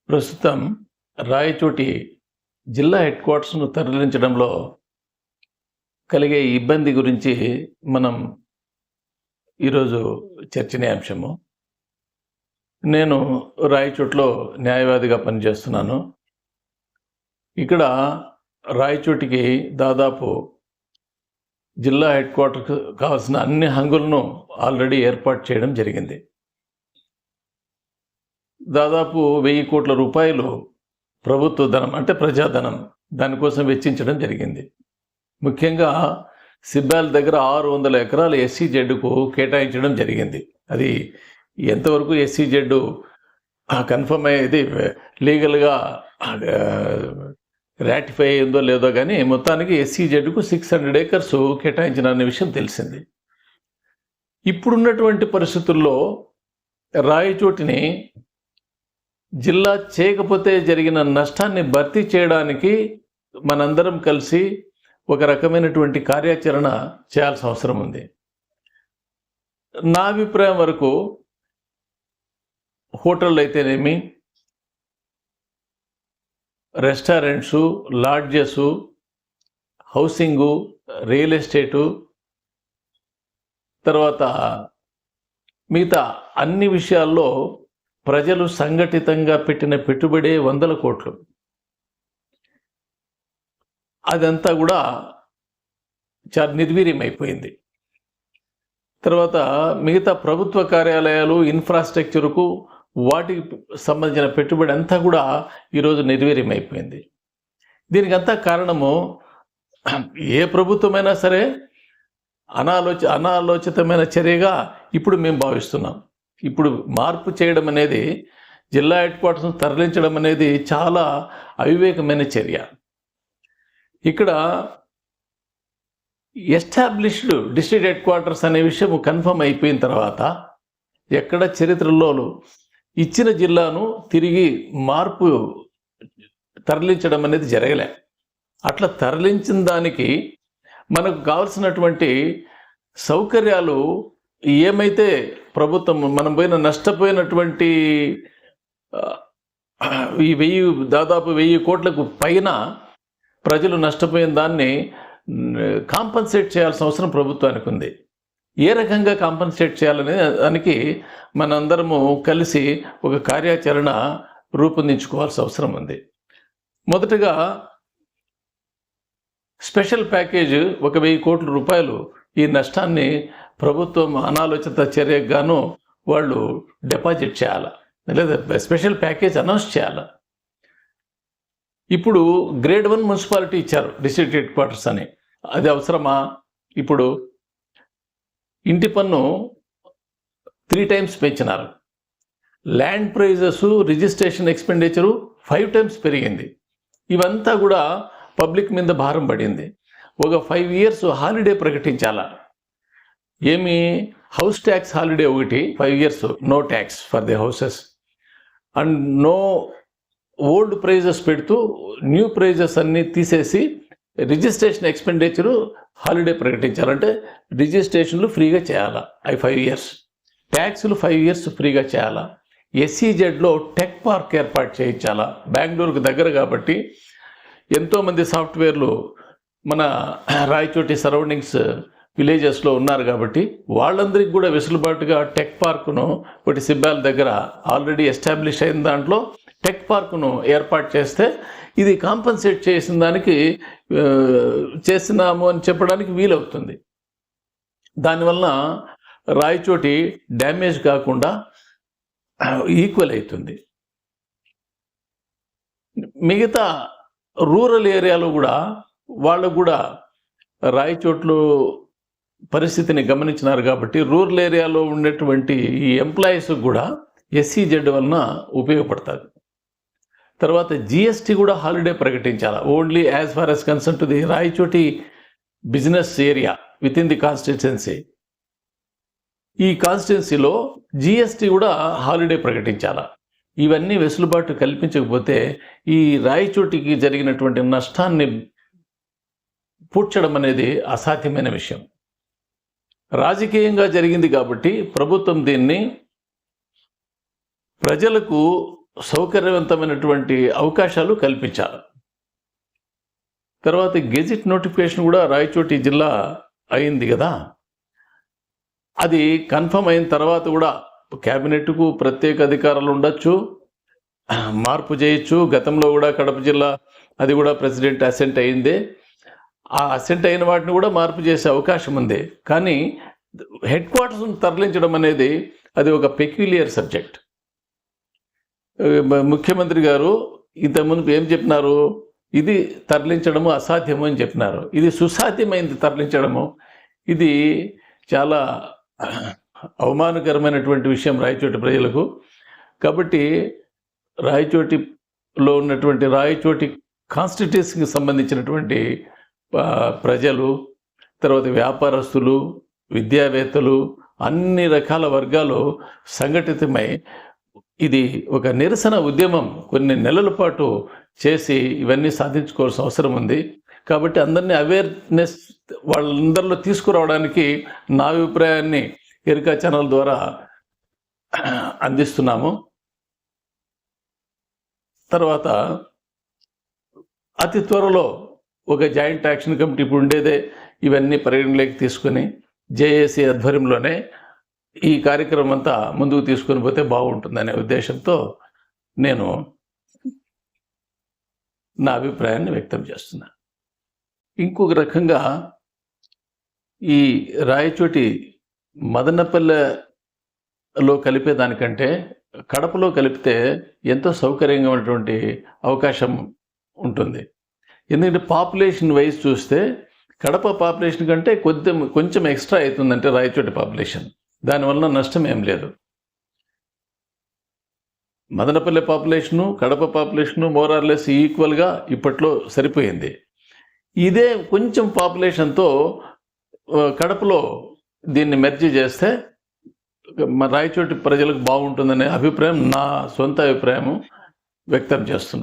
ప్రస్తుతం రాయచోటి జిల్లా హెడ్ క్వార్టర్స్ను తరలించడంలో కలిగే ఇబ్బంది గురించి మనం ఈరోజు చర్చనీయాంశము. నేను రాయచోటిలో న్యాయవాదిగా పనిచేస్తున్నాను. ఇక్కడ రాయచోటికి దాదాపు జిల్లా హెడ్ క్వార్టర్కి కావాల్సిన అన్ని హంగులను ఆల్రెడీ ఏర్పాటు చేయడం జరిగింది. దాదాపు 1000 కోట్ల రూపాయలు ప్రభుత్వ ధనం అంటే ప్రజాధనం దానికోసం వెచ్చించడం జరిగింది. ముఖ్యంగా సిబ్బాల్ దగ్గర 600 ఎకరాలు SEZకు కేటాయించడం జరిగింది. అది ఎంతవరకు SEZ కన్ఫర్మ్ అయ్యేది లీగల్గా రాటిఫై అయిందో లేదో కానీ మొత్తానికి SEZకు 600 ఏకర్స్ కేటాయించిన అనే విషయం తెలిసింది. ఇప్పుడున్నటువంటి పరిస్థితుల్లో రాయచోటిని జిల్లా చేయకపోతే జరిగిన నష్టాన్ని భర్తీ చేయడానికి మనందరం కలిసి ఒక రకమైనటువంటి కార్యాచరణ చేయాల్సిన అవసరం ఉంది. నా అభిప్రాయం వరకు హోటళ్ళు అయితేనేమి, restaurants, lodges, housing, real estate, తర్వాత మిగతా అన్ని విషయాల్లో ప్రజలు సంఘటితంగా పెట్టిన పెట్టుబడే 100 కోట్లు. అదంతా కూడా చాలా నిర్వీర్యమైపోయింది. తర్వాత మిగతా ప్రభుత్వ కార్యాలయాలు, ఇన్ఫ్రాస్ట్రక్చర్కు వాటికి సంబంధించిన పెట్టుబడి అంతా కూడా ఈరోజు నిర్వీర్యమైపోయింది. దీనికంతా కారణము ఏ ప్రభుత్వమైనా సరే అనాలోచితమైన చర్యగా ఇప్పుడు మేము భావిస్తున్నాం. ఇప్పుడు మార్పు చేయడం అనేది, జిల్లా హెడ్ క్వార్టర్స్ను తరలించడం అనేది చాలా అవివేకమైన చర్య. ఇక్కడ ఎస్టాబ్లిష్డ్ డిస్ట్రిక్ట్ హెడ్ క్వార్టర్స్ అనే విషయం కన్ఫర్మ్ అయిపోయిన తర్వాత ఎక్కడ చరిత్రలో ఇచ్చిన జిల్లాను తిరిగి మార్పు తరలించడం అనేది జరగలే. అట్లా తరలించిన దానికి మనకు కావాల్సినటువంటి సౌకర్యాలు ఏమైతే ప్రభుత్వం మనం నష్టపోయినటువంటి ఈ దాదాపు 1000 కోట్లకు పైన ప్రజలు నష్టపోయిన దాన్ని కాంపన్సేట్ చేయాల్సిన అవసరం ప్రభుత్వానికి ఉంది. ఏ రకంగా కాంపన్సేట్ చేయాలనే దానికి మనందరము కలిసి ఒక కార్యాచరణ రూపొందించుకోవాల్సిన అవసరం ఉంది. మొదటగా స్పెషల్ ప్యాకేజ్ 1000 కోట్ల రూపాయలు ఈ నష్టాన్ని ప్రభుత్వం అనాలోచిత చర్యకు గాను వాళ్ళు డిపాజిట్ చేయాలి, లేదా స్పెషల్ ప్యాకేజ్ అనౌన్స్ చేయాలి. ఇప్పుడు గ్రేడ్ 1 మున్సిపాలిటీ ఇచ్చారు డిస్ట్రిక్ట్ హెడ్ క్వార్టర్స్ అని. అది అవసరమా? ఇప్పుడు ఇంటి పన్ను 3 టైమ్స్ పెంచినారు. Land prices, registration expenditure 5 times పెరిగింది. ఇవంతా కూడా పబ్లిక్ మీద భారం పడింది. ఒక 5 ఇయర్స్ హాలిడే ప్రకటించాలా. ఏమి హౌస్ ట్యాక్స్ హాలిడే ఒకటి 5 years, no tax for the houses and no old prices పెడుతూ న్యూ ప్రైజెస్ అన్నీ తీసేసి రిజిస్ట్రేషన్ ఎక్స్పెండిచరు హాలిడే ప్రకటించాలంటే రిజిస్ట్రేషన్లు ఫ్రీగా చేయాలా. అవి 5 ఇయర్స్. ట్యాక్సులు 5 ఇయర్స్ ఫ్రీగా చేయాలా. SEZలో టెక్ పార్క్ ఏర్పాటు చేయించాలా. బెంగళూరుకు దగ్గర కాబట్టి ఎంతోమంది సాఫ్ట్వేర్లు మన రాయచోటి సరౌండింగ్స్ విలేజెస్లో ఉన్నారు కాబట్టి వాళ్ళందరికీ కూడా వెసులుబాటుగా టెక్ పార్కును ఒకటి సిబ్బాల్ దగ్గర ఆల్రెడీ ఎస్టాబ్లిష్ అయిన దాంట్లో టెక్ పార్కును ఏర్పాటు చేస్తే ఇది కాంపన్సేట్ చేసిన దానికి చేస్తున్నాము అని చెప్పడానికి వీలవుతుంది. దానివల్ల రాయచోటి డ్యామేజ్ కాకుండా ఈక్వల్ అవుతుంది. మిగతా రూరల్ ఏరియాలో కూడా వాళ్ళకు కూడా రాయచోట్లు పరిస్థితిని గమనించినారు కాబట్టి రూరల్ ఏరియాలో ఉండేటువంటి ఈ ఎంప్లాయీస్ కూడా SEZ వలన ఉపయోగపడుతుంది. తర్వాత GST కూడా హాలిడే ప్రకటించాలి. Only as far as concern to the Rayachoti business area within the constituency. ఈ కాన్స్టిట్యున్సీలో GST కూడా హాలిడే ప్రకటించాలి. ఇవన్నీ వెసులుబాటు కల్పించకపోతే ఈ రాయచోటికి జరిగినటువంటి నష్టాన్ని పూడ్చడం అనేది అసాధ్యమైన విషయం. రాజకీయంగా జరిగింది కాబట్టి ప్రభుత్వం దీన్ని ప్రజలకు సౌకర్యవంతమైనటువంటి అవకాశాలు కల్పించాలి. తర్వాత గెజిట్ నోటిఫికేషన్ కూడా రాయచోటి జిల్లా అయింది కదా, అది కన్ఫర్మ్ అయిన తర్వాత కూడా క్యాబినెట్కు ప్రత్యేక అధికారాలు ఉండొచ్చు, మార్పు చేయొచ్చు. గతంలో కూడా కడప జిల్లా అది కూడా ప్రెసిడెంట్ అసెంట్ అయిందే, ఆ అసెంట్ అయిన వాటిని కూడా మార్పు చేసే అవకాశం ఉంది. కానీ హెడ్ క్వార్టర్స్ను తరలించడం అనేది అది ఒక పెక్యులియర్ సబ్జెక్ట్. ముఖ్యమంత్రి గారు ఇంతకుముందు ఏం చెప్పినారు, ఇది తరలించడము అసాధ్యము అని చెప్పినారు. ఇది సుసాధ్యమైంది తరలించడము. ఇది చాలా అవమానకరమైనటువంటి విషయం రాయచోటి ప్రజలకు. కాబట్టి రాయచోటిలో ఉన్నటువంటి రాయచోటి కాన్స్టిట్యూన్సీకి సంబంధించినటువంటి ప్రజలు, తర్వాత వ్యాపారస్తులు, విద్యావేత్తలు, అన్ని రకాల వర్గాలు సంఘటితమై ఇది ఒక నిరసన ఉద్యమం కొన్ని నెలల పాటు చేసి ఇవన్నీ సాధించుకోవాల్సిన అవసరం ఉంది. కాబట్టి అందరినీ అవేర్నెస్ వాళ్ళందరిలో తీసుకురావడానికి నా అభిప్రాయాన్ని ఎరికా ఛానల్ ద్వారా అందిస్తున్నాము. తర్వాత అతి త్వరలో ఒక జాయింట్ యాక్షన్ కమిటీ ఇప్పుడు ఉండేదే, ఇవన్నీ పరిగణలోకి తీసుకుని జేఏసీ ఆధ్వర్యంలోనే ఈ కార్యక్రమం అంతా ముందుకు తీసుకొని పోతే బాగుంటుందనే ఉద్దేశంతో నేను నా అభిప్రాయాన్ని వ్యక్తం చేస్తున్నా. ఇంకొక రకంగా ఈ రాయచోటి మదనపల్లెలో కలిపేదానికంటే కడపలో కలిపితే ఎంతో సౌకర్యంగా ఉన్నటువంటి అవకాశం ఉంటుంది. ఎందుకంటే పాపులేషన్ వైజ్ చూస్తే కడప పాపులేషన్ కంటే కొంచెం ఎక్స్ట్రా అవుతుందంటే రాయచోటి పాపులేషన్, దానివల్ల నష్టం ఏం లేదు. మదనపల్లె పాపులేషను కడప పాపులేషను మోరార్లెస్ ఈక్వల్గా ఇప్పట్లో సరిపోయింది. ఇదే కొంచెం పాపులేషన్తో కడపలో దీన్ని మెర్జీ చేస్తే రాయచోటి ప్రజలకు బాగుంటుందనే అభిప్రాయం, నా సొంత అభిప్రాయం వ్యక్తం చేస్తున్నా.